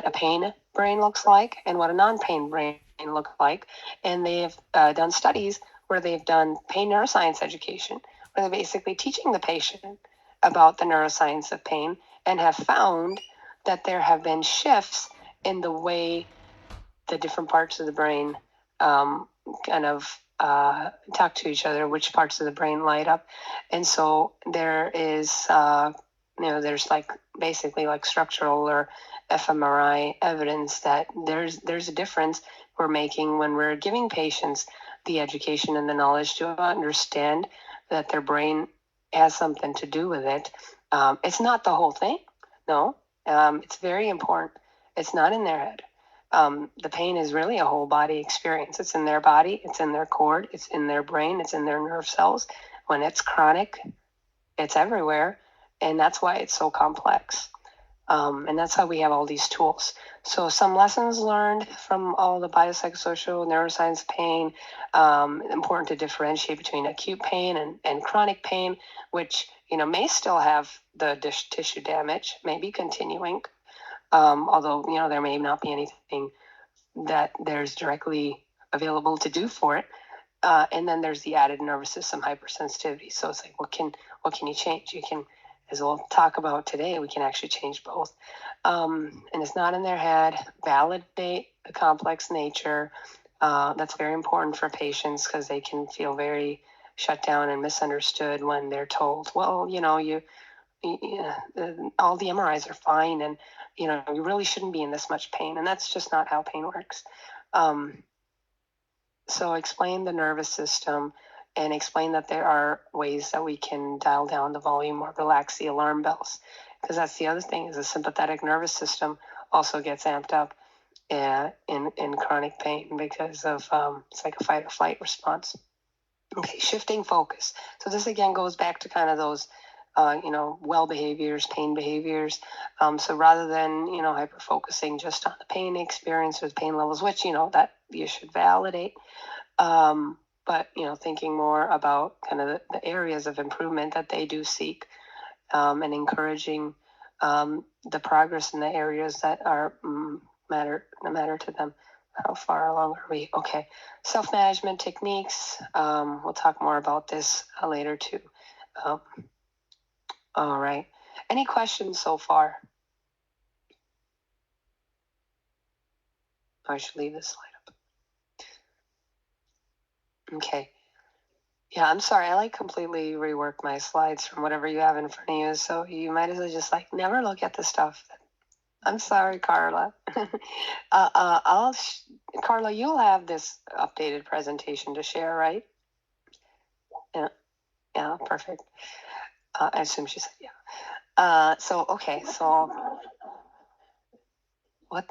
what a pain brain looks like and what a non-pain brain looks like. And they've done studies where they've done pain neuroscience education, where they're basically teaching the patient about the neuroscience of pain, and have found that there have been shifts in the way the different parts of the brain kind of talk to each other, which parts of the brain light up. And so there is, there's like basically like structural or fMRI evidence that there's a difference we're making when we're giving patients the education and the knowledge to understand that their brain has something to do with it. It's not the whole thing. No, it's very important. It's not in their head. The pain is really a whole body experience. It's in their body, it's in their cord, it's in their brain, it's in their nerve cells. When it's chronic, it's everywhere. And that's why it's so complex. And that's how we have all these tools. So some lessons learned from all the biopsychosocial neuroscience pain, important to differentiate between acute pain and chronic pain, which, may still have the tissue damage, may be continuing. Although, there may not be anything that there's directly available to do for it. And then there's the added nervous system hypersensitivity. So it's like, what can you change? You can, as we'll talk about today, we can actually change both. And it's not in their head. Validate the complex nature. That's very important for patients because they can feel very shut down and misunderstood when they're told, well, all the MRIs are fine, and you really shouldn't be in this much pain. And that's just not how pain works. So explain the nervous system and explain that there are ways that we can dial down the volume or relax the alarm bells, because that's the other thing, is the sympathetic nervous system also gets amped up in chronic pain because of it's like a fight or flight response. Okay, shifting focus. So this again goes back to kind of those well behaviors, pain behaviors. So rather than, hyper focusing just on the pain experience with pain levels, which, that you should validate. But, thinking more about kind of the areas of improvement that they do seek, and encouraging the progress in the areas that are matter to them. How far along are we? Okay. Self-management techniques. We'll talk more about this later too. All right. Any questions so far? I should leave this slide up. Okay. Yeah, I'm sorry. I completely rework my slides from whatever you have in front of you. So you might as well just never look at the stuff. I'm sorry, Carla. Carla, you'll have this updated presentation to share, right? Yeah, perfect. I assume she said yeah. Okay. So what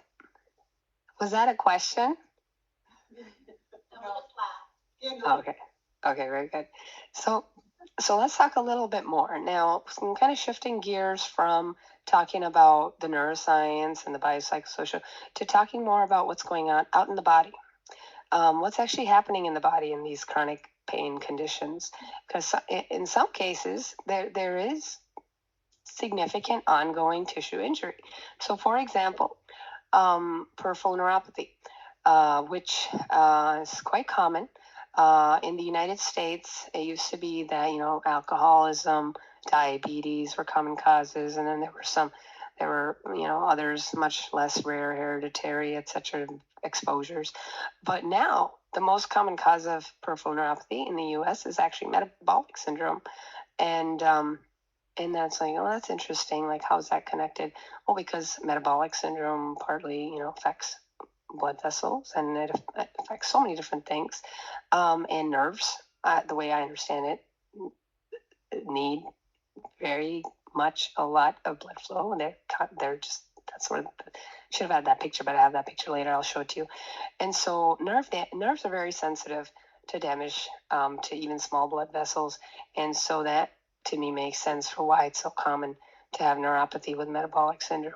was that a question? Oh, okay. Okay, very good. So let's talk a little bit more now. I'm kind of shifting gears from talking about the neuroscience and the biopsychosocial to talking more about what's going on out in the body. What's actually happening in the body in these chronic pain conditions? Because in some cases, there is significant ongoing tissue injury. So, for example, peripheral neuropathy, which is quite common. In the United States, it used to be that, alcoholism, diabetes were common causes, and then there were others much less rare, hereditary, etc. exposures. But now, the most common cause of peripheral neuropathy in the U.S. is actually metabolic syndrome, and that's that's interesting. How is that connected? Well, because metabolic syndrome partly, affects blood vessels, and it affects so many different things, and nerves. The way I understand it, need very much a lot of blood flow, and they're just that's sort of should have had that picture, but I have that picture later. I'll show it to you. And so nerves are very sensitive to damage to even small blood vessels, and so that to me makes sense for why it's so common to have neuropathy with metabolic syndrome.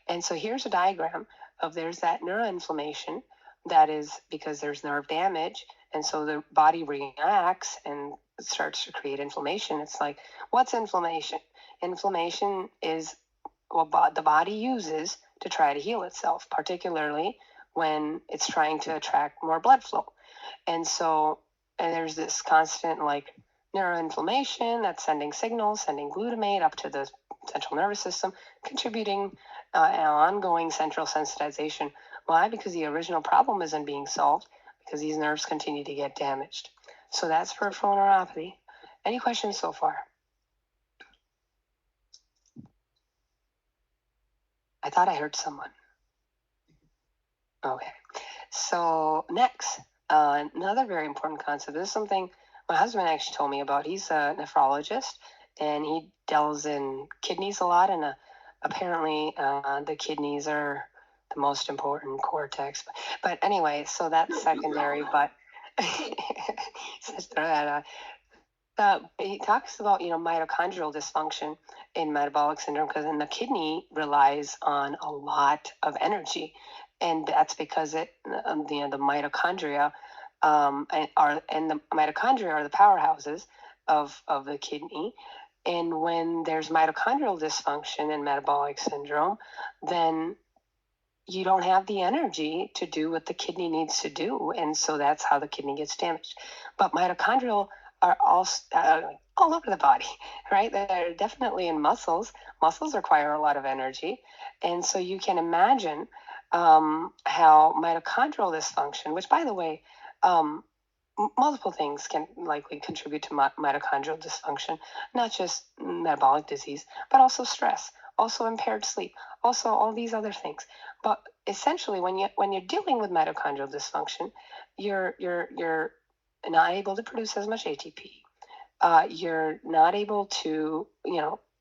And so here's a diagram of there's that neuroinflammation that is because there's nerve damage, and so the body reacts and starts to create inflammation. It's like, what's inflammation? Inflammation is what the body uses to try to heal itself, particularly when it's trying to attract more blood flow. And so, and there's this constant like neuroinflammation that's sending signals, sending glutamate up to the central nervous system, contributing an ongoing central sensitization. Why? Because the original problem isn't being solved, because these nerves continue to get damaged. So that's peripheral neuropathy. Any questions so far? I thought I heard someone. Okay. So next, another very important concept. This is something my husband actually told me about. He's a nephrologist, and he delves in kidneys a lot. And apparently, the kidneys are the most important cortex. But anyway, so that's secondary. But he talks about mitochondrial dysfunction in metabolic syndrome, because the kidney relies on a lot of energy, and that's because the mitochondria the mitochondria are the powerhouses of the kidney. And when there's mitochondrial dysfunction in metabolic syndrome, then you don't have the energy to do what the kidney needs to do, and so that's how the kidney gets damaged. But mitochondrial are also all over the body, right? They're definitely in muscles. Muscles require a lot of energy, and so you can imagine how mitochondrial dysfunction, which, by the way, multiple things can likely contribute to mitochondrial dysfunction, not just metabolic disease, but also stress, also impaired sleep, also all these other things. But essentially, when you're dealing with mitochondrial dysfunction, you're not able to produce as much ATP. You're not able to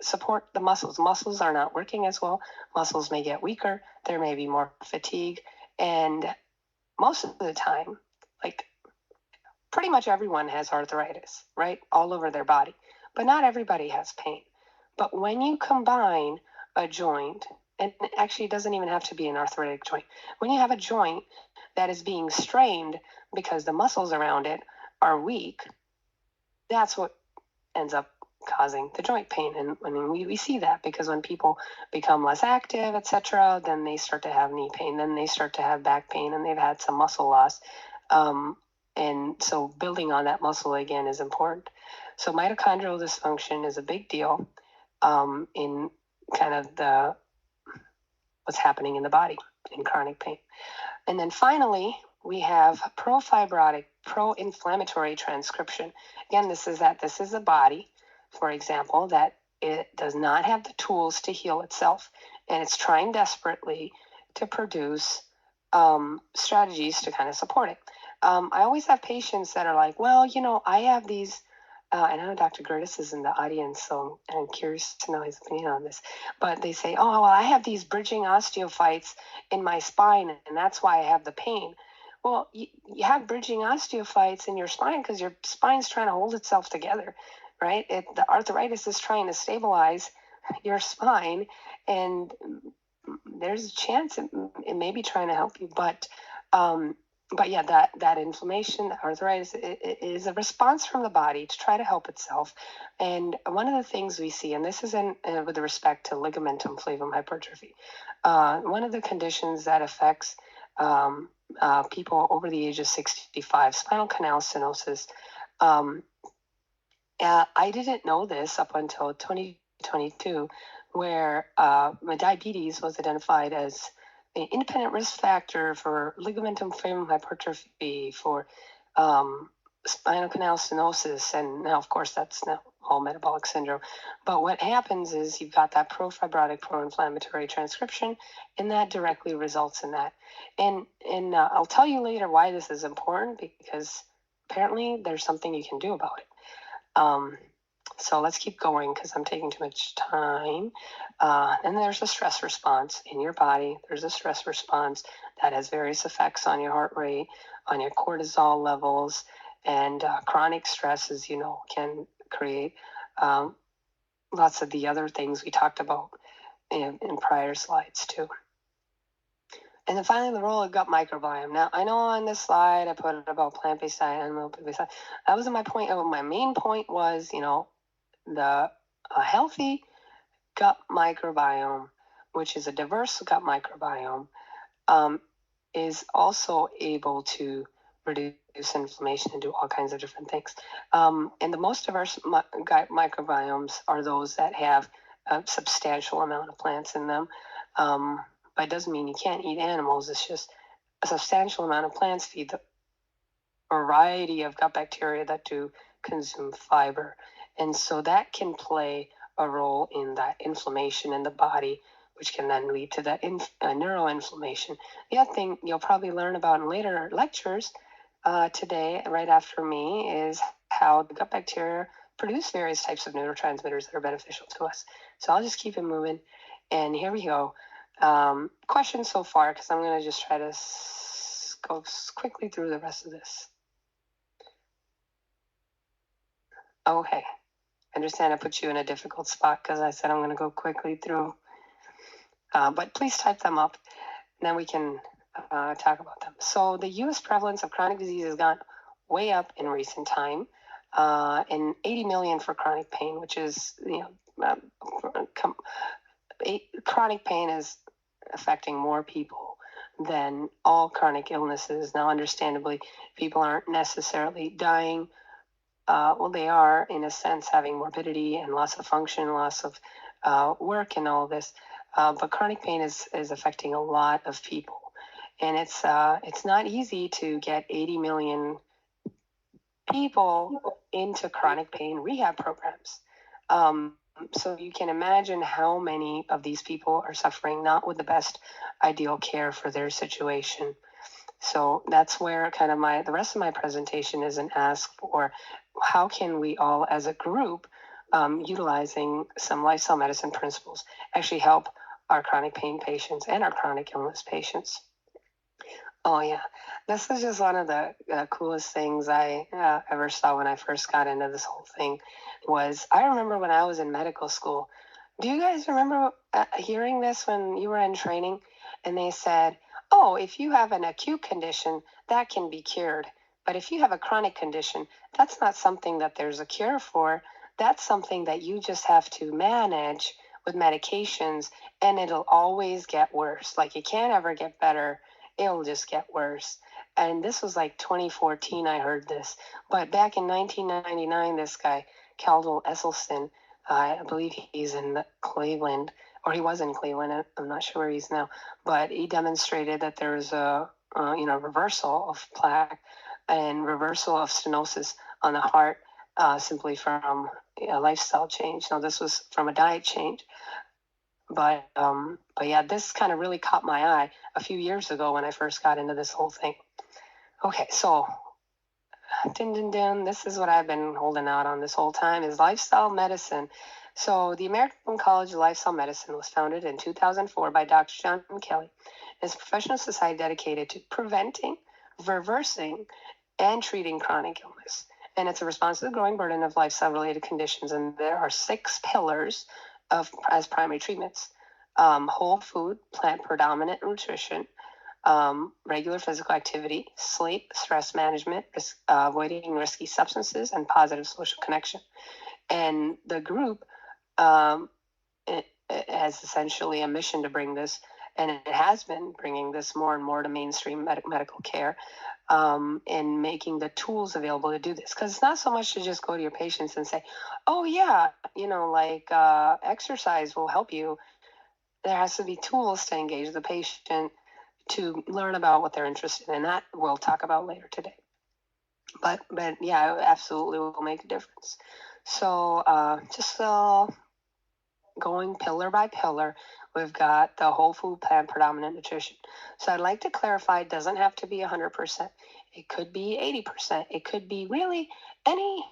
support the muscles. Muscles are not working as well. Muscles may get weaker. There may be more fatigue, and most of the time, like pretty much everyone has arthritis, right? All over their body. But not everybody has pain. But when you combine a joint, and actually it doesn't even have to be an arthritic joint, when you have a joint that is being strained because the muscles around it are weak, that's what ends up causing the joint pain. And I mean, we see that because when people become less active, etc., then they start to have knee pain, then they start to have back pain, and they've had some muscle loss. And so building on that muscle again is important. So mitochondrial dysfunction is a big deal in kind of what's happening in the body in chronic pain. And then finally, we have profibrotic, pro-inflammatory transcription. Again, this is a body, for example, that it does not have the tools to heal itself, and it's trying desperately to produce strategies to kind of support it. I always have patients that are like, well, I have these, and I know Dr. Gertis is in the audience, so I'm curious to know his opinion on this, but they say, oh, well, I have these bridging osteophytes in my spine, and that's why I have the pain. Well, you have bridging osteophytes in your spine because your spine's trying to hold itself together, right? The arthritis is trying to stabilize your spine, and there's a chance it may be trying to help you, but yeah, that inflammation, that arthritis, it is a response from the body to try to help itself. And one of the things we see, and this is with respect to ligamentum flavum hypertrophy, one of the conditions that affects people over the age of 65, spinal canal stenosis. I didn't know this up until 2022, where diabetes was identified as an independent risk factor for ligamentum flavum hypertrophy, for spinal canal stenosis, and now, of course, that's now all metabolic syndrome. But what happens is you've got that profibrotic, pro-inflammatory transcription, and that directly results in that. And I'll tell you later why this is important, because apparently there's something you can do about it. So let's keep going because I'm taking too much time. And there's a stress response in your body. There's a stress response that has various effects on your heart rate, on your cortisol levels, and chronic stress, as you know, can create lots of the other things we talked about in prior slides too. And then finally, the role of gut microbiome. Now, I know on this slide I put it about plant-based diet, animal plant-based diet. That wasn't my point. My main point was, a healthy gut microbiome which is a diverse gut microbiome, um, is also able to reduce inflammation and do all kinds of different things. And the most diverse gut microbiomes are those that have a substantial amount of plants in them. But it doesn't mean you can't eat animals. It's just a substantial amount of plants feed the variety of gut bacteria that do consume fiber. And so that can play a role in that inflammation in the body, which can then lead to that neuroinflammation. The other thing you'll probably learn about in later lectures today, right after me, is how the gut bacteria produce various types of neurotransmitters that are beneficial to us. So I'll just keep it moving. And here we go. Questions so far, because I'm going to just try to go quickly through the rest of this. Okay, I understand I put you in a difficult spot because I said I'm going to go quickly through. But please type them up, and then we can talk about them. So the U.S. prevalence of chronic disease has gone way up in recent time, and 80 million for chronic pain, which is, chronic pain is affecting more people than all chronic illnesses. Now, understandably, people aren't necessarily dying. Well, they are, in a sense, having morbidity and loss of function, loss of work and all this. But chronic pain is affecting a lot of people. And it's not easy to get 80 million people into chronic pain rehab programs. So you can imagine how many of these people are suffering not with the best ideal care for their situation. So that's where kind of the rest of my presentation is an ask for how can we all as a group, utilizing some lifestyle medicine principles, actually help our chronic pain patients and our chronic illness patients. Oh yeah, this is just one of the coolest things I ever saw when I first got into this whole thing. I remember when I was in medical school. Do you guys remember hearing this when you were in training? And they said, "Oh, if you have an acute condition, that can be cured. But if you have a chronic condition, that's not something that there's a cure for. That's something that you just have to manage with medications, and it'll always get worse. Like you can't ever get better." It'll just get worse. And this was like 2014, I heard this. But back in 1999, this guy, Caldwell Esselstyn, I believe he's in Cleveland, or he was in Cleveland. I'm not sure where he's now. But he demonstrated that there's a reversal of plaque and reversal of stenosis on the heart simply from a lifestyle change. Now, this was from a diet change. But yeah, this kind of really caught my eye a few years ago when I first got into this whole thing. Okay, so this is what I've been holding out on this whole time is lifestyle medicine. So the American College of Lifestyle Medicine was founded in 2004 by Dr. John Kelly. It's a professional society dedicated to preventing, reversing, and treating chronic illness. And it's a response to the growing burden of lifestyle-related conditions. And there are 6 pillars as primary treatments: whole food, plant predominant nutrition, regular physical activity, sleep, stress management, avoiding risky substances, and positive social connection. And the group it has essentially a mission to bring this, and it has been bringing this more and more to mainstream medical care, and making the tools available to do this. Because it's not so much to just go to your patients and say, "Oh yeah, exercise will help you." There has to be tools to engage the patient to learn about what they're interested in. That we'll talk about later today. But yeah, it absolutely will make a difference. So just going pillar by pillar, we've got the whole food, plant predominant nutrition. So I'd like to clarify, it doesn't have to be 100%. It could be 80%. It could be really any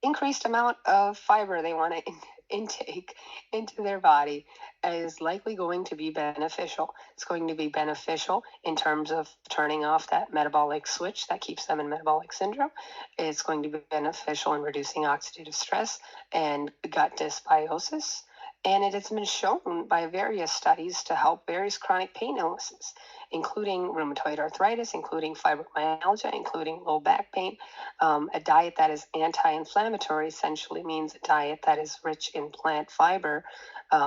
increased amount of fiber they want to intake into their body is likely going to be beneficial. It's going to be beneficial in terms of turning off that metabolic switch that keeps them in metabolic syndrome. It's going to be beneficial in reducing oxidative stress and gut dysbiosis. And it has been shown by various studies to help various chronic pain illnesses, including rheumatoid arthritis, including fibromyalgia, including low back pain. A diet that is anti-inflammatory essentially means a diet that is rich in plant fiber,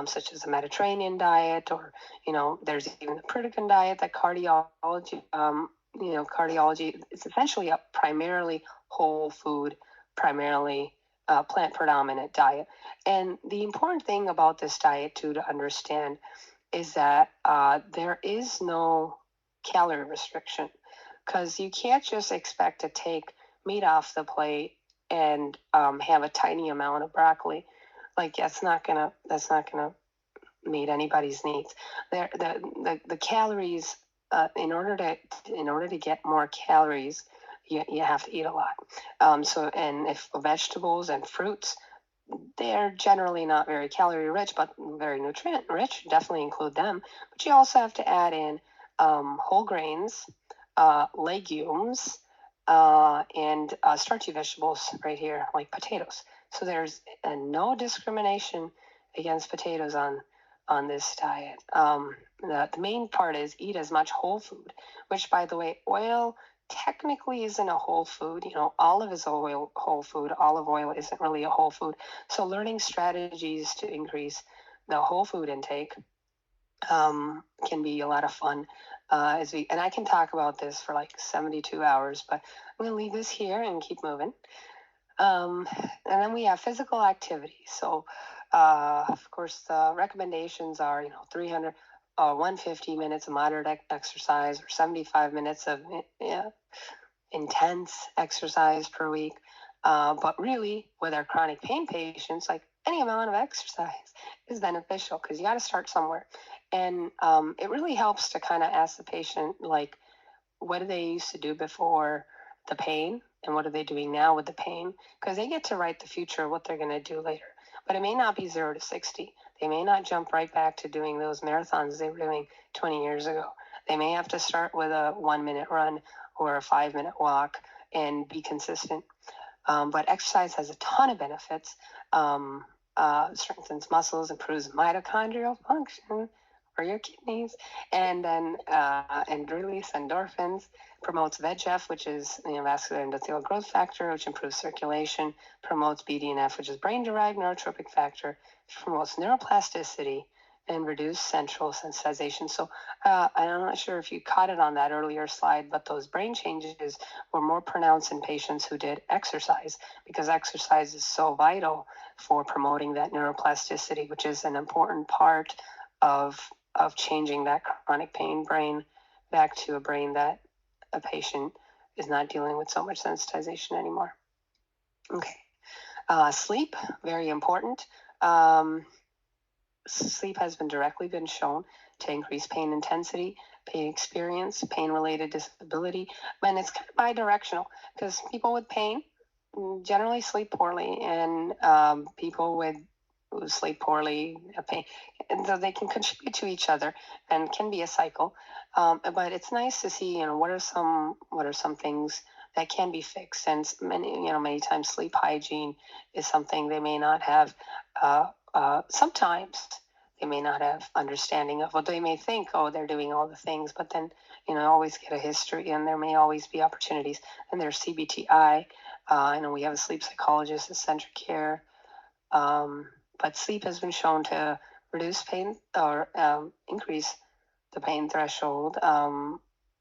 such as a Mediterranean diet, or there's even the Pritikin diet that cardiology is essentially a primarily whole food, primarily plant predominant diet. And the important thing about this diet, too, to understand is that there is no calorie restriction, because you can't just expect to take meat off the plate and have a tiny amount of broccoli. Like that's not gonna meet anybody's needs. The calories, in order to get more calories, you have to eat a lot. And if vegetables and fruits, they're generally not very calorie rich, but very nutrient rich. Definitely include them. But you also have to add in whole grains, legumes, and starchy vegetables right here, like potatoes. So there's no discrimination against potatoes on this diet. The main part is eat as much whole food, which, by the way, oil technically isn't a whole food. Olive is a whole food. Olive oil isn't really a whole food. So learning strategies to increase the whole food intake can be a lot of fun. And I can talk about this for like 72 hours, but I'm going to leave this here and keep moving. And then we have physical activity. So, of course, the recommendations are, 300, 150 minutes of moderate exercise, or 75 minutes of intense exercise per week. But really, with our chronic pain patients, like any amount of exercise is beneficial, because you got to start somewhere. And it really helps to kind of ask the patient, like, what do they used to do before the pain, and what are they doing now with the pain? Because they get to write the future of what they're going to do later. But it may not be 0 to 60. They may not jump right back to doing those marathons they were doing 20 years ago. They may have to start with a 1-minute run or a 5-minute walk and be consistent. But exercise has a ton of benefits. Strengthens muscles, improves mitochondrial function for your kidneys, and then and release endorphins, promotes VEGF, which is vascular endothelial growth factor, which improves circulation, promotes BDNF, which is brain-derived neurotropic factor, promotes neuroplasticity, and reduce central sensitization. So I'm not sure if you caught it on that earlier slide, but those brain changes were more pronounced in patients who did exercise, because exercise is so vital for promoting that neuroplasticity, which is an important part of changing that chronic pain brain back to a brain that a patient is not dealing with so much sensitization anymore. Okay. Sleep, very important. Sleep has directly been shown to increase pain intensity, pain experience, pain-related disability, and it's kind of bi-directional, because people with pain generally sleep poorly, and people who sleep poorly have pain, and so they can contribute to each other and can be a cycle. But it's nice to see, what are some things that can be fixed, and many times sleep hygiene is something they may not have. Sometimes they may not have understanding of what they may think, they're doing all the things, but then, always get a history, and there may always be opportunities. And there's CBTI. I know we have a sleep psychologist at Centric Care. But sleep has been shown to reduce pain, or increase the pain threshold,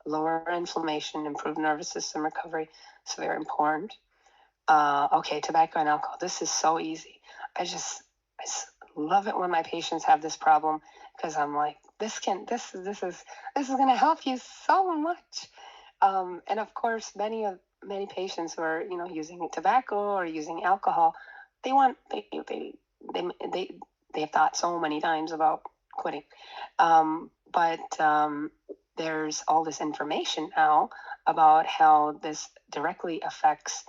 lower inflammation, improve nervous system recovery. It's very important. Okay, tobacco and alcohol. This is so easy. I just love it when my patients have this problem, because I'm like, this is going to help you so much. And of course, many patients who are using tobacco or using alcohol, they have thought so many times about quitting. But there's all this information now about how this directly affects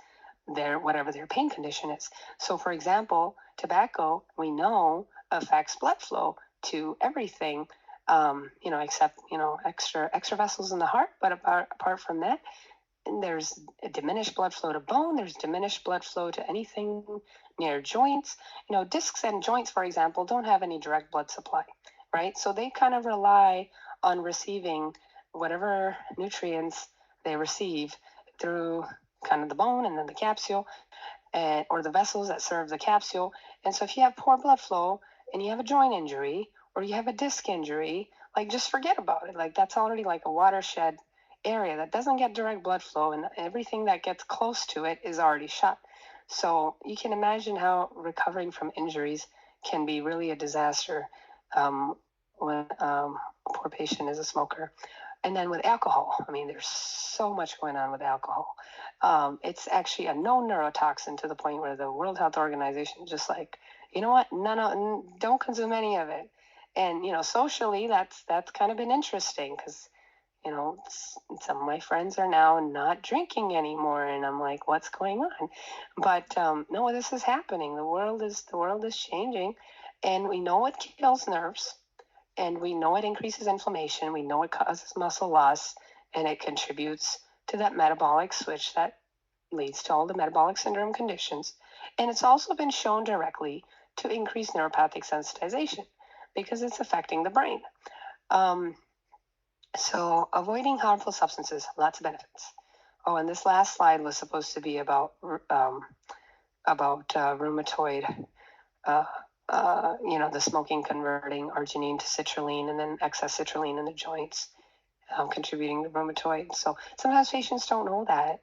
whatever their pain condition is. So, for example, tobacco, we know, affects blood flow to everything, except extra vessels in the heart. But apart from that, there's a diminished blood flow to bone. There's diminished blood flow to anything near joints. Discs and joints, for example, don't have any direct blood supply, right? So they kind of rely on receiving whatever nutrients they receive through kind of the bone and then the capsule, or the vessels that serve the capsule. And so if you have poor blood flow and you have a joint injury or you have a disc injury, like just forget about it. Like that's already like a watershed area that doesn't get direct blood flow, and everything that gets close to it is already shut. So you can imagine how recovering from injuries can be really a disaster when a poor patient is a smoker. And then with alcohol, I mean, there's so much going on with alcohol. It's actually a known neurotoxin to the point where the World Health Organization just like, you know what, don't consume any of it. And socially, that's kind of been interesting because some of my friends are now not drinking anymore, and I'm like, what's going on? But no, this is happening. The world is changing, and we know it kills nerves, and we know it increases inflammation. We know it causes muscle loss, and it contributes to that metabolic switch that leads to all the metabolic syndrome conditions. And it's also been shown directly to increase neuropathic sensitization because it's affecting the brain. So avoiding harmful substances, lots of benefits. Oh, and this last slide was supposed to be about rheumatoid. The smoking converting arginine to citrulline, and then excess citrulline in the joints, contributing to rheumatoid. So sometimes patients don't know that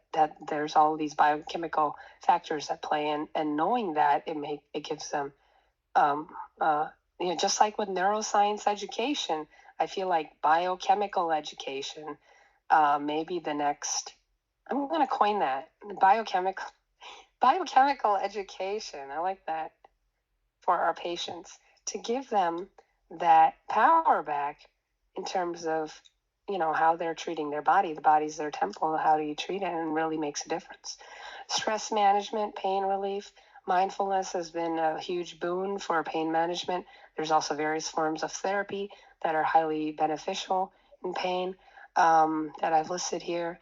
there's all these biochemical factors that play in, and knowing that it gives them, just like with neuroscience education, I feel like biochemical education, maybe the next. I'm going to coin that biochemical education. I like that for our patients, to give them that power back in terms of how they're treating their body. The body's their temple. How do you treat it? And really makes a difference. Stress management, pain relief, mindfulness has been a huge boon for pain management. There's also various forms of therapy that are highly beneficial in pain, that I've listed here,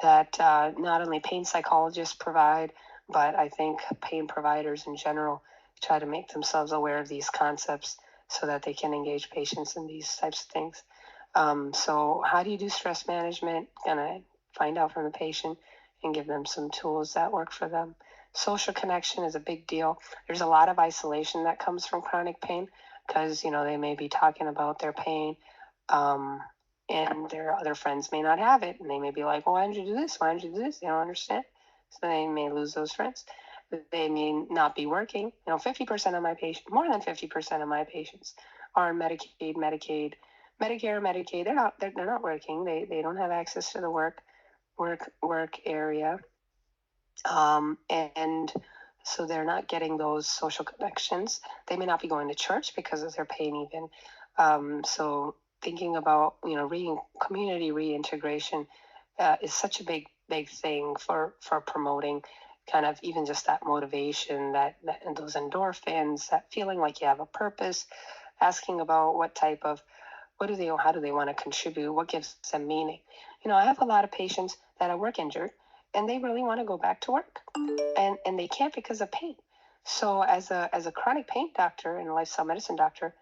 that not only pain psychologists provide, but I think pain providers in general try to make themselves aware of these concepts so that they can engage patients in these types of things. So how do you do stress management? Gonna find out from the patient and give them some tools that work for them. Social connection is a big deal. There's a lot of isolation that comes from chronic pain because they may be talking about their pain, and their other friends may not have it, and they may be like, well, why didn't you do this? Why didn't you do this? They don't understand. So they may lose those friends. They may not be working. 50% of my patients, more than 50% of my patients are on Medicaid, Medicare, Medicaid. They're not working. They don't have access to the work area, and so they're not getting those social connections. They may not be going to church because of their pain even. So thinking about community reintegration is such a big thing for promoting kind of even just that motivation, that and those endorphins, that feeling like you have a purpose. Asking about how do they want to contribute, what gives them meaning. I have a lot of patients that are work injured and they really want to go back to work, and they can't because of pain. So as a chronic pain doctor and a lifestyle medicine doctor,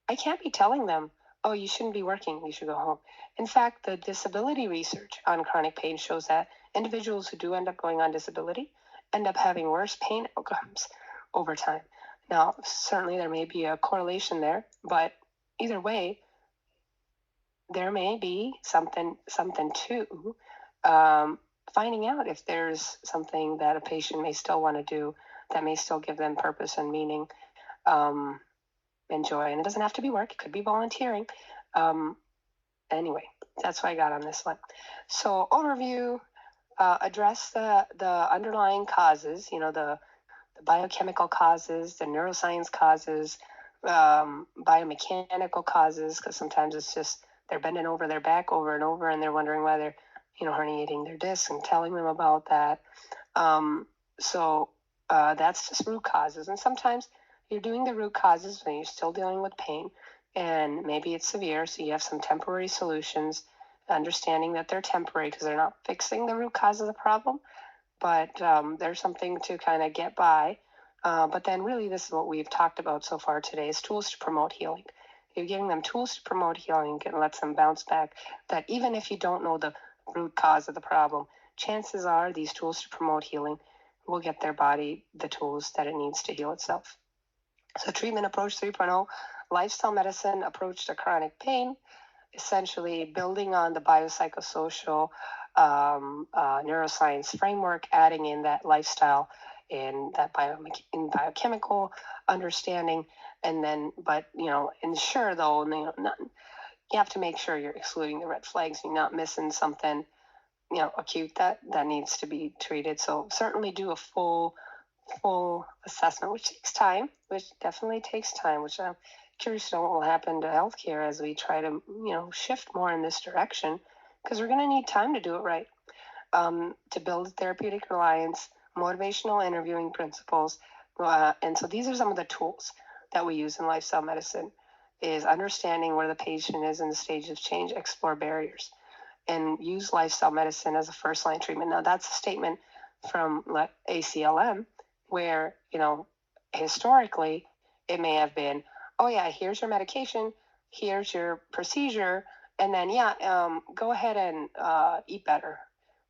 I can't be telling them, oh, you shouldn't be working, you should go home. In fact, the disability research on chronic pain shows that individuals who do end up going on disability end up having worse pain outcomes over time. Now, certainly there may be a correlation there, but either way, there may be something to finding out if there's something that a patient may still want to do that may still give them purpose and meaning, and joy. And it doesn't have to be work. It could be volunteering. Anyway, that's what I got on this one. So overview, address the underlying causes, the biochemical causes, the neuroscience causes, biomechanical causes, because sometimes it's just they're bending over their back over and over and they're wondering why they're herniating their disc, and telling them about that. So that's just root causes. And sometimes you're doing the root causes when you're still dealing with pain, and maybe it's severe, so you have some temporary solutions, understanding that they're temporary because they're not fixing the root cause of the problem, but there's something to kind of get by But then really this is what we've talked about so far today is tools to promote healing. You're giving them tools to promote healing and lets them bounce back, that even if you don't know the root cause of the problem, chances are these tools to promote healing will get their body the tools that it needs to heal itself. So treatment approach 3.0, lifestyle medicine approach to chronic pain, essentially building on the biopsychosocial neuroscience framework, adding in that lifestyle and that biochemical understanding, and then, but ensure though, you have to make sure you're excluding the red flags. You're not missing something, acute that needs to be treated. So certainly do a full assessment, which takes time, which definitely takes time, which I'm curious to know what will happen to healthcare as we try to, shift more in this direction, because we're going to need time to do it right. To build therapeutic reliance, motivational interviewing principles. And so these are some of the tools that we use in lifestyle medicine, is understanding where the patient is in the stage of change, explore barriers, and use lifestyle medicine as a first line treatment. Now that's a statement from ACLM, where, historically it may have been, oh yeah, here's your medication, here's your procedure, and then go ahead and eat better,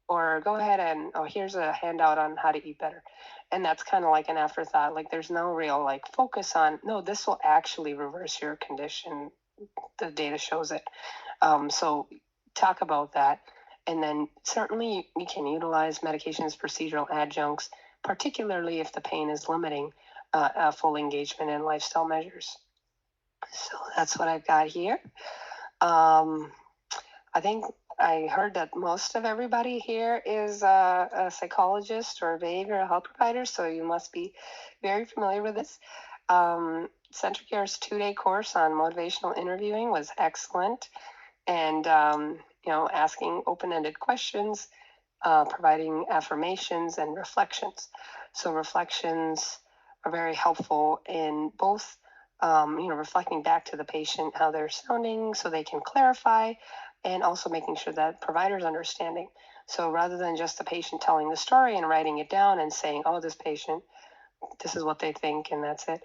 or go ahead and, oh, here's a handout on how to eat better. And that's kind of like an afterthought. Like there's no real focus on, no, this will actually reverse your condition. The data shows it. So talk about that. And then certainly you can utilize medications, procedural adjuncts, particularly if the pain is limiting full engagement in lifestyle measures. So that's what I've got here. I think I heard that most of everybody here is a psychologist or a behavioral health provider, so you must be very familiar with this. CentraCare's 2-day course on motivational interviewing was excellent, and asking open-ended questions, providing affirmations and reflections. So reflections are very helpful in both, reflecting back to the patient how they're sounding so they can clarify, and also making sure that provider's understanding. So rather than just the patient telling the story and writing it down and saying, oh, this patient, this is what they think, and that's it.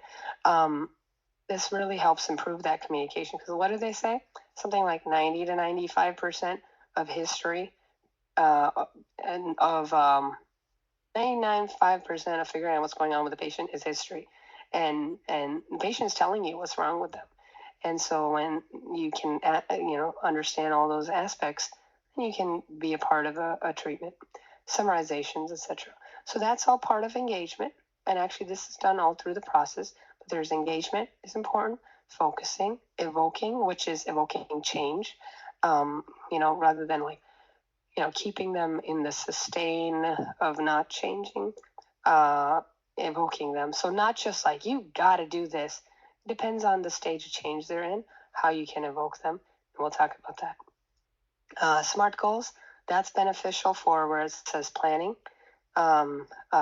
This really helps improve that communication, because what do they say? Something like 90 to 95% of history and of 99.5% of figuring out what's going on with the patient is history, and the patient's telling you what's wrong with them. And so when you can understand all those aspects, then you can be a part of a treatment, summarizations, etc. So that's all part of engagement, and actually this is done all through the process. But there's engagement is important, focusing, evoking, which is evoking change, rather than keeping them in the sustain of not changing, evoking them. So not just you got to do this. It depends on the stage of change they're in, how you can evoke them. And we'll talk about that. SMART goals, that's beneficial for where it says planning,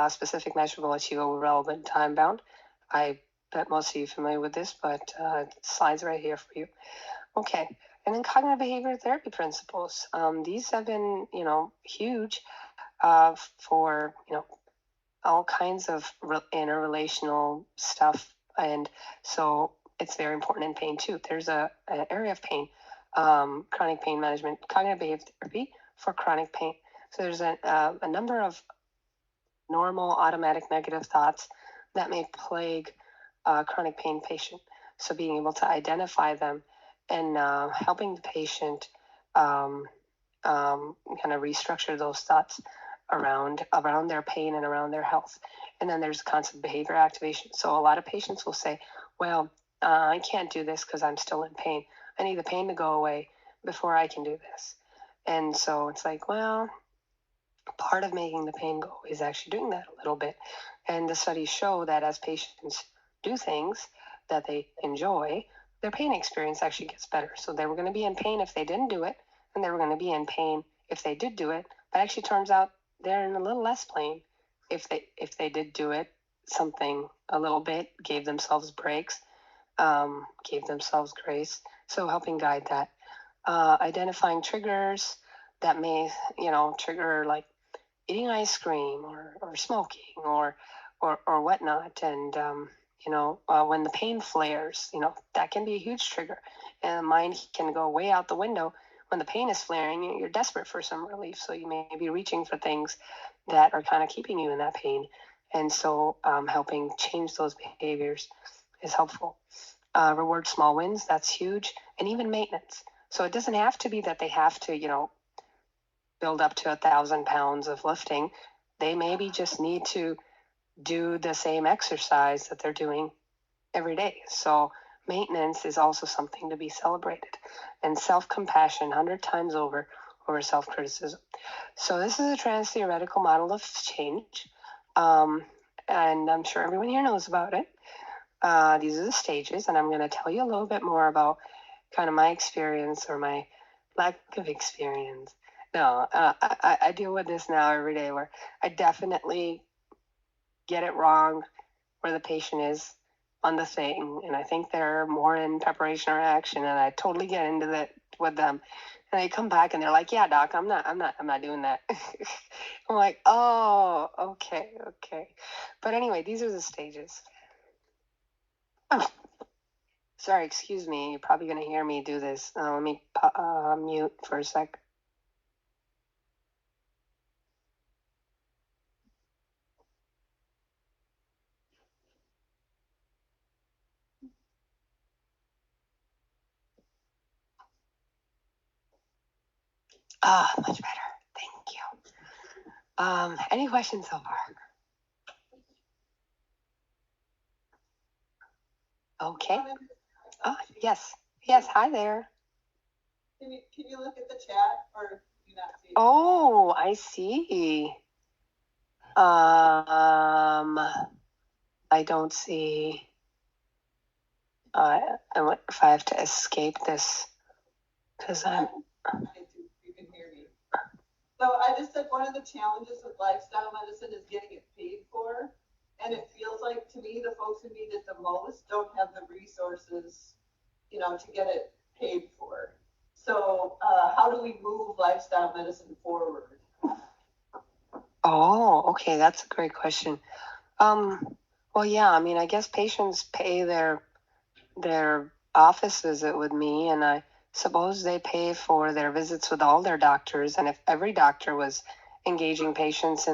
specific, measurable, achievable, relevant, time bound. I bet most of you are familiar with this, but slides right here for you. Okay. And then cognitive behavior therapy principles. These have been, huge for, all kinds of interrelational stuff. And so it's very important in pain too. There's an area of pain, chronic pain management, cognitive behavior therapy for chronic pain. So there's a number of normal automatic negative thoughts that may plague a chronic pain patient. So being able to identify them and helping the patient kind of restructure those thoughts around their pain and around their health. And then there's the concept of behavior activation. So a lot of patients will say, well, I can't do this because I'm still in pain. I need the pain to go away before I can do this. And so it's well, part of making the pain go is actually doing that a little bit. And the studies show that as patients do things that they enjoy, their pain experience actually gets better. So they were going to be in pain if they didn't do it, and they were going to be in pain if they did do it. But actually turns out they're in a little less pain if they did do it, something a little bit, gave themselves breaks, gave themselves grace. So helping guide that. Identifying triggers that may, trigger eating ice cream or smoking or whatnot. And when the pain flares, that can be a huge trigger, and the mind can go way out the window. When the pain is flaring, you're desperate for some relief, so you may be reaching for things that are kind of keeping you in that pain. And so helping change those behaviors is helpful. Reward small wins, that's huge. And even maintenance. So it doesn't have to be that they have to, build up to 1,000 pounds of lifting. They maybe just need to do the same exercise that they're doing every day. So maintenance is also something to be celebrated. And self-compassion, 100 times over self-criticism. So this is a trans-theoretical model of change. And I'm sure everyone here knows about it. These are the stages, and I'm going to tell you a little bit more about kind of my experience or my lack of experience. No, I deal with this now every day where I definitely get it wrong where the patient is on the thing, and I think they're more in preparation or action, and I totally get into that with them. And they come back and they're like, "Yeah, doc, I'm not doing that." I'm like, "Oh, okay." But anyway, these are the stages. Sorry, excuse me. You're probably going to hear me do this. Let me mute for a sec. Much better. Thank you. Any questions so far? Okay. Oh, yes. Yes, hi there. Can you look at the chat, or do you not see it? Oh, I see. I don't see. If I have to escape this, because I'm. You can hear me. So I just said one of the challenges with lifestyle medicine is getting it paid for, and it feels like to me the folks who need it the most don't have the resources, to get it paid for. So how do we move lifestyle medicine forward? Oh, okay, that's a great question. Well, yeah, I mean, I guess patients pay their office visit with me, and I suppose they pay for their visits with all their doctors. And if every doctor was engaging patients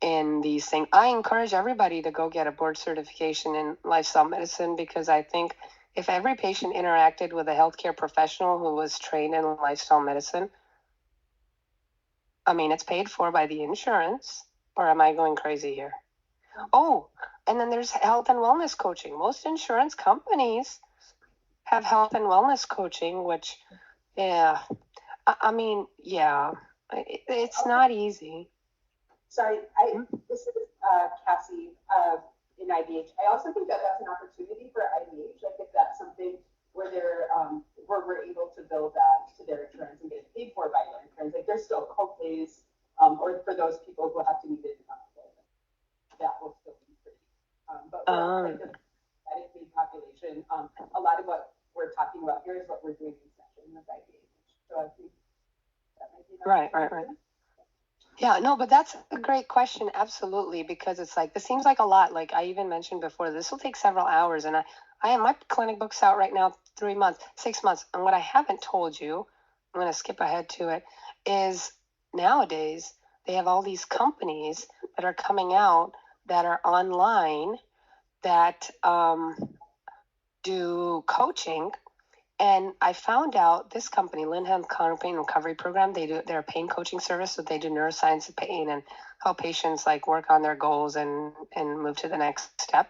in these things, I encourage everybody to go get a board certification in lifestyle medicine, because I think if every patient interacted with a healthcare professional who was trained in lifestyle medicine, I mean, it's paid for by the insurance. Or am I going crazy here? Oh, and then there's health and wellness coaching. Most insurance companies have health and wellness coaching, which, yeah, I mean, yeah, it's not easy. Sorry, this is Cassie in IBH. I also think that that's an opportunity for IBH. Like if that's something where we're able to build that to their insurance and get it paid for by their insurance. Like there's still co-pays, or for those people who have to meet it, that will still be free. But for like the Medicaid population, a lot of what we're talking about here is what we're doing in session with IBH. So I think that might be right. Yeah, no, but that's a great question. Absolutely. Because it's like, this seems like a lot. Like I even mentioned before, this will take several hours. And I am, my clinic book's out right now, 3 months, 6 months. And what I haven't told you, I'm going to skip ahead to it, is nowadays they have all these companies that are coming out that are online that do coaching. And I found out this company, Linham Pain Recovery Program, they're a pain coaching service, so they do neuroscience of pain and help patients like work on their goals and move to the next step.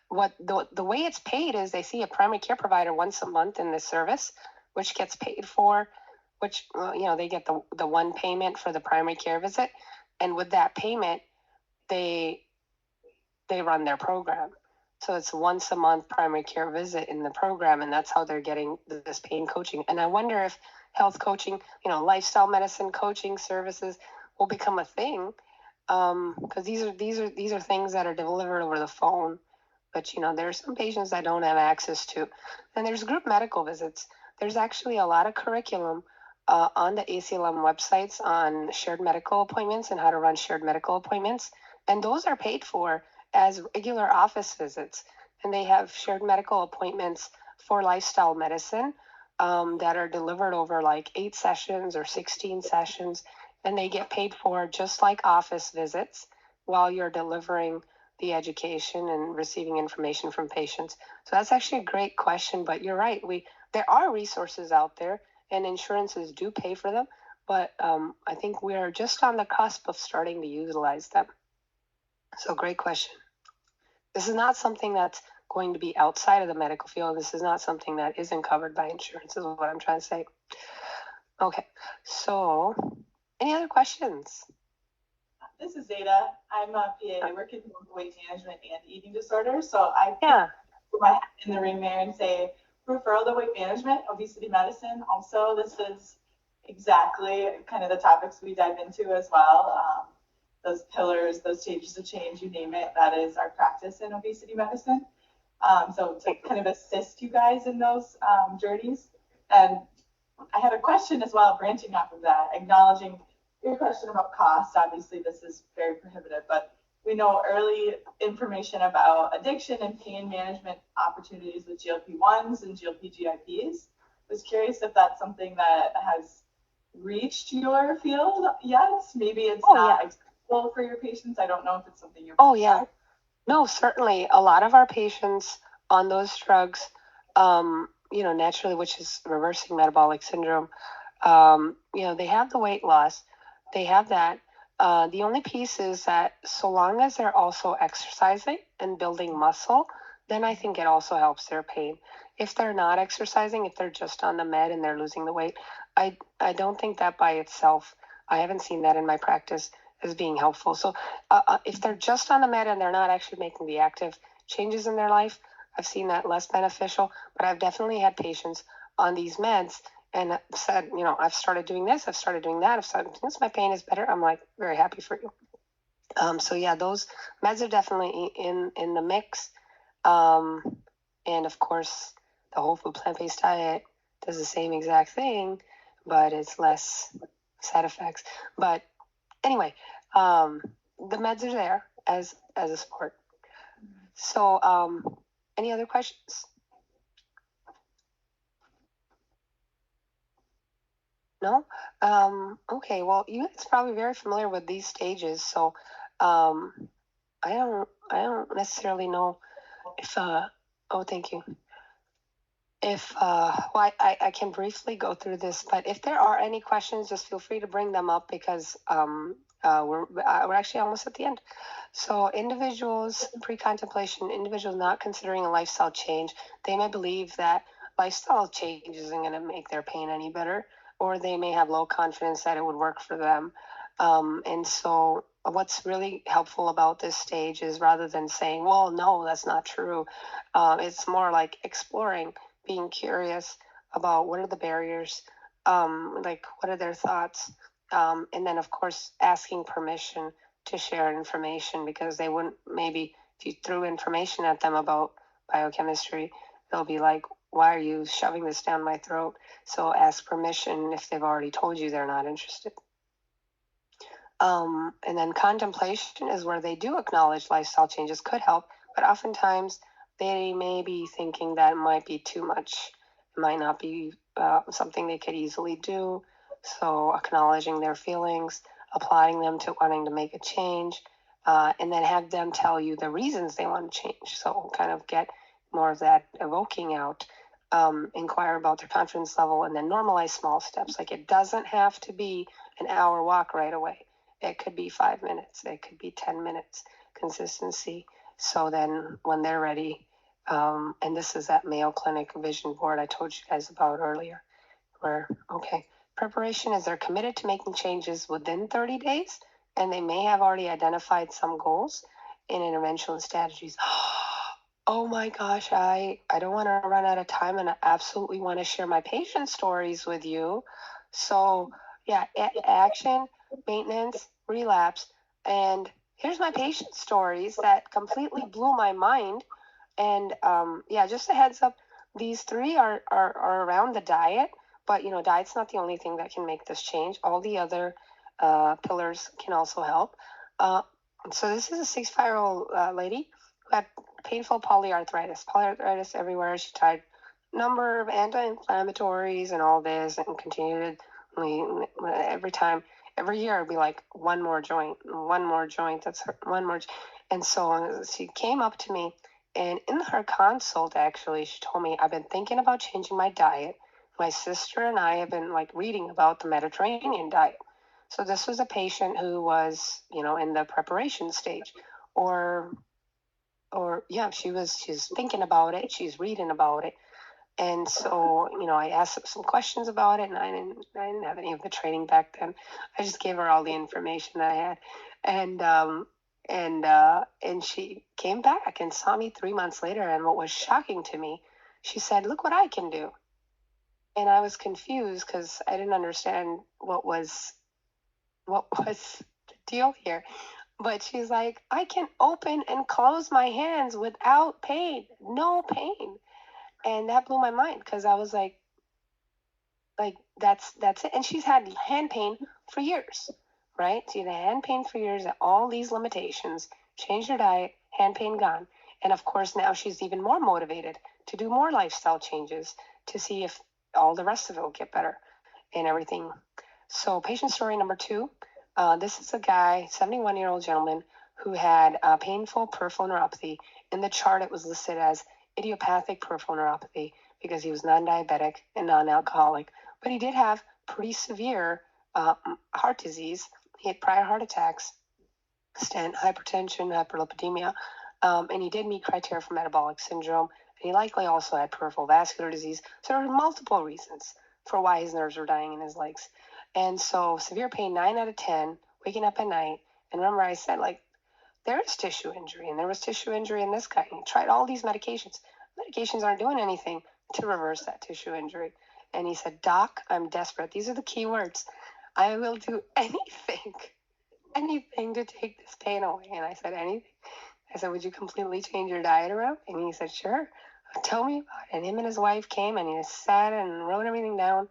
What the way it's paid is they see a primary care provider once a month in this service, which gets paid for, which they get the one payment for the primary care visit, and with that payment, they run their program. So it's once a month primary care visit in the program, and that's how they're getting this pain coaching. And I wonder if health coaching, lifestyle medicine coaching services will become a thing, because these are things that are delivered over the phone. But there are some patients that don't have access to. And there's group medical visits. There's actually a lot of curriculum on the ACLM websites on shared medical appointments and how to run shared medical appointments, and those are paid for. as regular office visits, and they have shared medical appointments for lifestyle medicine that are delivered over like 8 sessions or 16 sessions, and they get paid for just like office visits while you're delivering the education and receiving information from patients. So that's actually a great question, but you're right. There are resources out there, and insurances do pay for them, but I think we are just on the cusp of starting to utilize them. So great question. This is not something that's going to be outside of the medical field. This is not something that isn't covered by insurance, is what I'm trying to say. Okay, so any other questions? This is Zeta. I'm a PA. I work in weight management and eating disorders. So I put my hat in the ring there and say referral to weight management, obesity medicine. Also, this is exactly kind of the topics we dive into as well. Those pillars, those stages of change, you name it, that is our practice in obesity medicine. So to kind of assist you guys in those journeys. And I had a question as well, branching off of that, acknowledging your question about cost. Obviously, this is very prohibitive, but we know early information about addiction and pain management opportunities with GLP-1s and GLP-GIPs. I was curious if that's something that has reached your field yet. Maybe it's not accessible for your patients. I don't know if it's something you're. Oh, yeah. No, certainly. A lot of our patients on those drugs, naturally, which is reversing metabolic syndrome, they have the weight loss. They have that. The only piece is that so long as they're also exercising and building muscle, then I think it also helps their pain. If they're not exercising, if they're just on the med and they're losing the weight, I don't think that by itself, I haven't seen that in my practice as being helpful. So if they're just on the med and they're not actually making the active changes in their life, I've seen that less beneficial. But I've definitely had patients on these meds and said, I've started doing this, I've started doing that, I've started doing this, my pain is better. I'm like, very happy for you. So yeah, those meds are definitely in the mix. And of course, the whole food plant-based diet does the same exact thing, but it's less side effects. But anyway, the meds are there as a support. So any other questions? No? Okay, well, you guys are probably very familiar with these stages, so I don't necessarily know if thank you. If I can briefly go through this, but if there are any questions, just feel free to bring them up because we're actually almost at the end. So individuals, pre-contemplation, individuals not considering a lifestyle change, they may believe that lifestyle change isn't going to make their pain any better, or they may have low confidence that it would work for them. And so what's really helpful about this stage is rather than saying, well, no, that's not true, it's more like exploring, being curious about what are the barriers, like what are their thoughts, and then of course asking permission to share information, because they wouldn't, maybe if you threw information at them about biochemistry, they'll be like, why are you shoving this down my throat? So ask permission if they've already told you they're not interested. And then contemplation is where they do acknowledge lifestyle changes could help, but oftentimes they may be thinking that it might be too much. It might not be something they could easily do. So acknowledging their feelings, applying them to wanting to make a change, and then have them tell you the reasons they want to change. So kind of get more of that evoking out, inquire about their confidence level, and then normalize small steps. Like it doesn't have to be an hour walk right away. It could be 5 minutes. It could be 10 minutes. Consistency. So then when they're ready, and this is that Mayo Clinic vision board I told you guys about earlier, where, preparation is they're committed to making changes within 30 days, and they may have already identified some goals in intervention and strategies. Oh my gosh, I don't want to run out of time, and I absolutely want to share my patient stories with you. So yeah, action, maintenance, relapse, and here's my patient stories that completely blew my mind. And just a heads up, these three are around the diet, but diet's not the only thing that can make this change. All the other pillars can also help. So this is a 65-year-old lady who had painful polyarthritis everywhere. She tried a number of anti-inflammatories and all this, and continued. Every year, it'd be like one more joint. That's her, one more. And so she came up to me, and in her consult, actually, she told me, I've been thinking about changing my diet. My sister and I have been like reading about the Mediterranean diet. So this was a patient who was, in the preparation stage, or, yeah, she's thinking about it. She's reading about it. And so, I asked some questions about it, and I didn't have any of the training back then. I just gave her all the information that I had, and she came back and saw me 3 months later. And what was shocking to me, she said, "Look what I can do." And I was confused because I didn't understand what was the deal here. But she's like, I can open and close my hands without pain, no pain. And that blew my mind because I was like that's it. And she's had hand pain for years, right? She had hand pain for years, all these limitations, changed her diet, hand pain gone. And of course, now she's even more motivated to do more lifestyle changes to see if all the rest of it will get better and everything. So, patient story number 2. This is a guy, 71-year-old gentleman, who had painful peripheral neuropathy. In the chart, it was listed as idiopathic peripheral neuropathy because he was non-diabetic and non-alcoholic. But he did have pretty severe heart disease. He had prior heart attacks, stent, hypertension, hyperlipidemia, and he did meet criteria for metabolic syndrome. And he likely also had peripheral vascular disease. So there were multiple reasons for why his nerves were dying in his legs. And so severe pain, 9 out of 10, waking up at night. And remember, I said, like, there is tissue injury, and there was tissue injury in this guy. And he tried all these medications. Medications aren't doing anything to reverse that tissue injury. And he said, Doc, I'm desperate. These are the key words. I will do anything to take this pain away. And I said, anything? I said, would you completely change your diet around? And he said, sure. Tell me about it. And him and his wife came, and he just sat and wrote everything down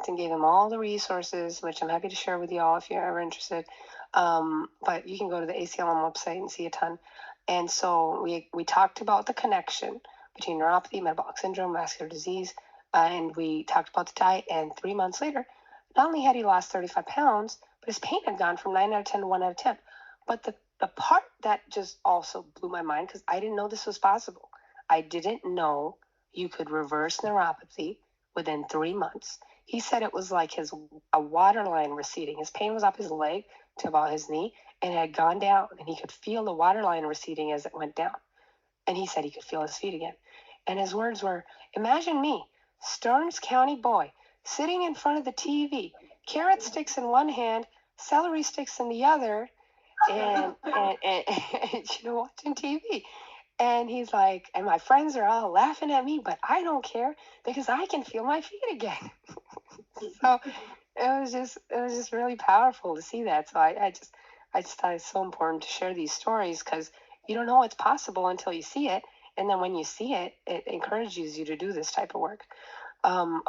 and gave him all the resources, which I'm happy to share with you all if you're ever interested. But you can go to the ACLM website and see a ton. And so we talked about the connection between neuropathy, metabolic syndrome, vascular disease, and we talked about the diet. And 3 months later, not only had he lost 35 pounds, but his pain had gone from 9 out of 10 to 1 out of 10. But the part that just also blew my mind, because I didn't know this was possible. I didn't know you could reverse neuropathy within 3 months. He said it was like a water line receding. His pain was up his leg to about his knee, and it had gone down, and he could feel the water line receding as it went down. And he said he could feel his feet again. And his words were, imagine me, Stearns County boy, sitting in front of the TV, carrot sticks in one hand, celery sticks in the other, and watching TV. And he's like, and my friends are all laughing at me, but I don't care because I can feel my feet again. So it was just really powerful to see that. So I just thought it's so important to share these stories because you don't know what's possible until you see it. And then when you see it, it encourages you to do this type of work.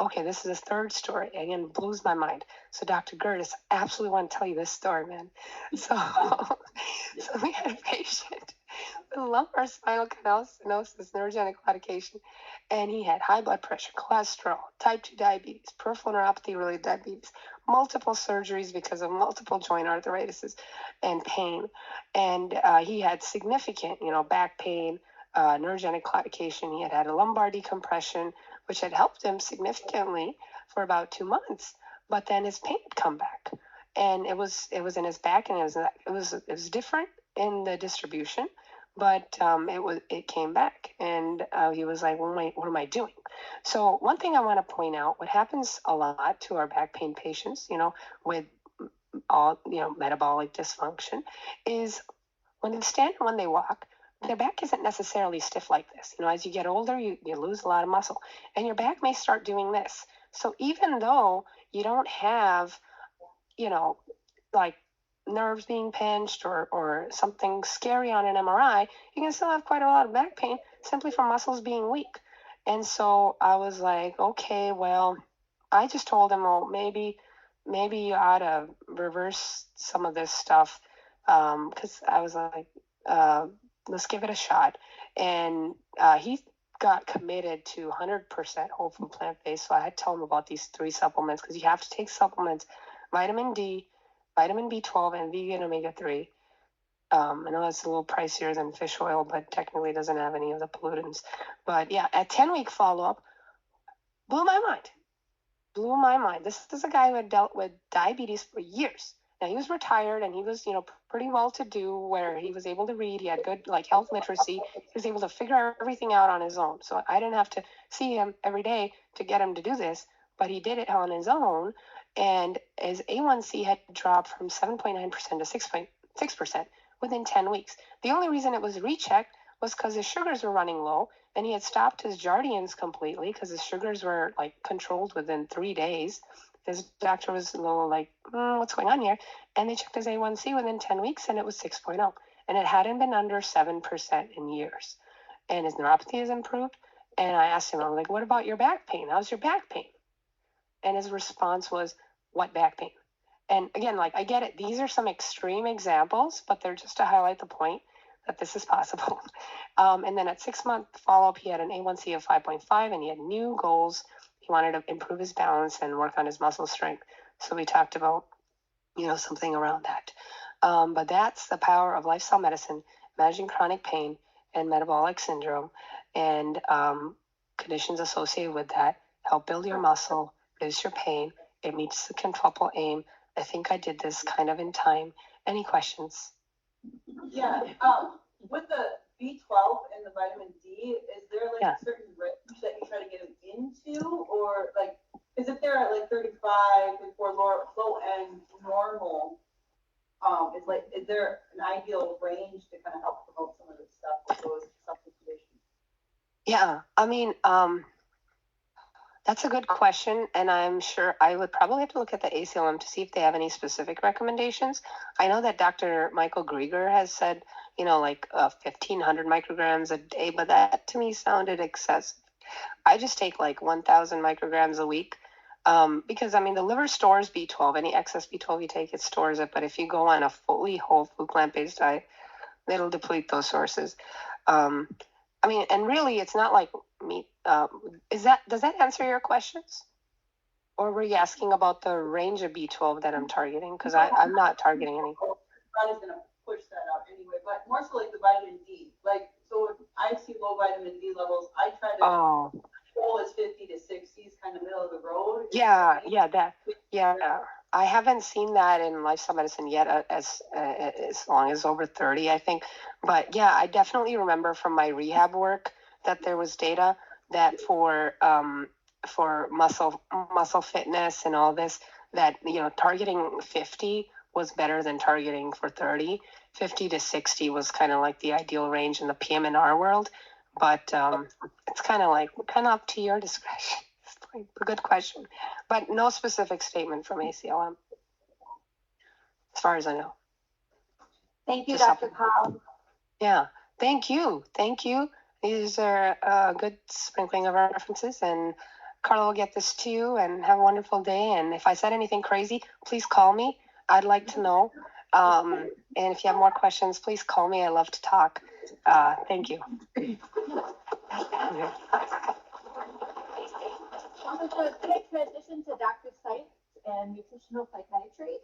Okay, this is a third story. Again, blows my mind. So Dr. Gertis, I absolutely want to tell you this story, man. So we had a patient with lumbar spinal canal stenosis, neurogenic claudication, and he had high blood pressure, cholesterol, type 2 diabetes, peripheral neuropathy-related diabetes, multiple surgeries because of multiple joint arthritis and pain. And he had significant, back pain, neurogenic claudication. He had a lumbar decompression, which had helped him significantly for about 2 months. But then his pain had come back, and it was in his back, and it was different in the distribution, but it came back, and he was like, what am I doing? So one thing I want to point out, what happens a lot to our back pain patients, with all metabolic dysfunction, is when they stand and when they walk, their back isn't necessarily stiff like this. As you get older, you lose a lot of muscle, and your back may start doing this. So even though you don't have, like nerves being pinched or something scary on an MRI, you can still have quite a lot of back pain simply from muscles being weak. And so I was like, okay, well, I just told him, well, maybe you ought to reverse some of this stuff because I was like, let's give it a shot. And he got committed to 100% whole food plant-based. So I had to tell him about these 3 supplements, because you have to take supplements: vitamin D, vitamin B12, and vegan omega-3. I know it's a little pricier than fish oil, but technically doesn't have any of the pollutants. But yeah, at 10-week follow-up, blew my mind. Blew my mind. This is a guy who had dealt with diabetes for years. Now, he was retired, and he was, pretty well to do, where he was able to read. He had good health literacy. He was able to figure everything out on his own. So I didn't have to see him every day to get him to do this, but he did it on his own. And his A1C had dropped from 7.9% to 6.6% within 10 weeks. The only reason it was rechecked was because his sugars were running low, and he had stopped his Jardians completely because his sugars were controlled within 3 days. His doctor was a little like, what's going on here? And they checked his A1C within 10 weeks, and it was 6.0. And it hadn't been under 7% in years. And his neuropathy has improved. And I asked him, I'm like, what about your back pain? How's your back pain? And his response was, what back pain? And again, I get it. These are some extreme examples, but they're just to highlight the point that this is possible. And then at 6-month follow-up, he had an A1C of 5.5, and he had new goals. He wanted to improve his balance and work on his muscle strength. So we talked about, something around that. But that's the power of lifestyle medicine, managing chronic pain and metabolic syndrome, and conditions associated with that. Help build your muscle, reduce your pain. It meets the quintuple aim. I think I did this kind of in time. Any questions? Yeah, with the B12 and the vitamin D, is there a certain range that you try to get them into, or because if they're at 35 for low end normal, is there an ideal range to kind of help promote some of this stuff with those supplementations? Yeah, I mean, that's a good question, and I'm sure I would probably have to look at the ACLM to see if they have any specific recommendations. I know that Dr. Michael Grieger has said, 1,500 micrograms a day, but that to me sounded excessive. I just take 1,000 micrograms a week, because the liver stores B12. Any excess B12 you take, it stores it. But if you go on a fully whole food plant-based diet, it'll deplete those sources. And really, it's not like meat. Does that answer your questions? Or were you asking about the range of B12 that I'm targeting? Because I'm not targeting any. I was gonna push that out anyway, but more so the vitamin D. So if I see low vitamin D levels, I try to goal is 50 to 60 is kind of middle of the road. Yeah. I haven't seen that in lifestyle medicine yet, as long as over 30, I think. But yeah, I definitely remember from my rehab work that there was data that for muscle fitness and all this, that targeting 50 was better than targeting for 30. 50 to 60 was kind of like the ideal range in the PM&R world. But it's kind of up to your discretion. It's a good question, but no specific statement from ACLM, as far as I know. Thank you, Dr. Kaul. Yeah, thank you. These are a good sprinkling of our references, and Carla will get this to you, and have a wonderful day. And if I said anything crazy, please call me. I'd like to know. And if you have more questions, please call me. I love to talk. Thank you. Could I transition to Dr. Seitz and nutritional psychiatry?